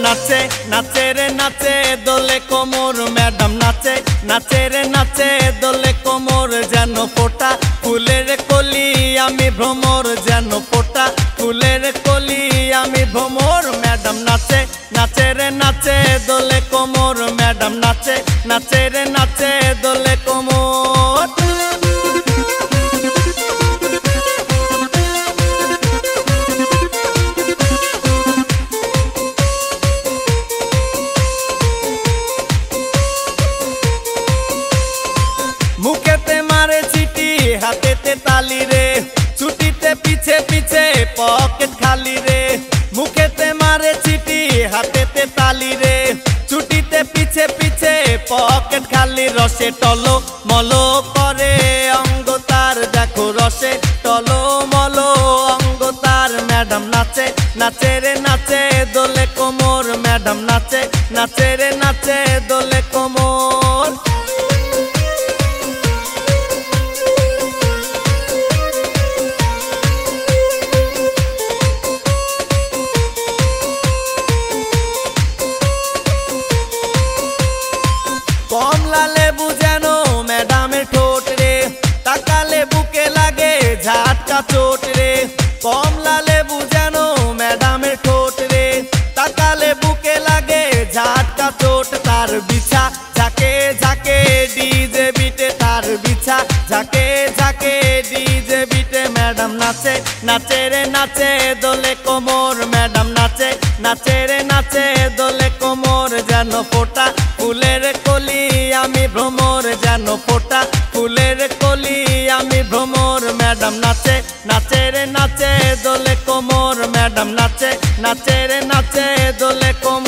নাচে নাচে রে নাচে দোলে কোমর ম্যাডাম নাচে নাচে রে নাচে দোলে কোমর যেন ফোটা ফুলের কলি আমি ভ্রমর যেন ফোটা ফুলের কলি আমি ভ্রমর ম্যাডাম নাচে নাচে রে নাচে দোলে কোমর ম্যাডাম নাচে নাচে রে নাচে দোলে কোমর मुखेते मारे चीटी हाथेते ताली रे छुट्टीते पीछे पीछे पॉकेट खाली रे मुखेते मारे चीटी हाथेते ताली रे छुट्टीते पीछे पीछे पॉकेट खाली रसे टलो मलो करे अंग तार देखो रसे टलो मलो अंग तार मैडम नाचे नाचे रे नाचे दोले कोमर मैडम नाचे नाचे रे नाचे दोले कोमर कमला लेबू जेनो मैडम ठोट रे ताकाले बुके लागे झटका चोट रे कमला लेबू जेनो मैडम ठोट रे ताकाले बुके लागे झटका चोट तार बिछा झाके झाके डीजे बीटे तार बिछा झाके झाके डीजे बीटे मैडम नाचे नाचे रे नाचे दोले कोमर मैडम नाचे नाचे रे नाचे दोले कोमर जेनो फोटा फुलेर कली आमी भ्रमर जेनो फोटा फुलेर कली आमी भ्रमर मैडम नाचे नाचे रे नाचे दोले कोमर मैडम नाचे नाचे रे नाचे दोले कोमर।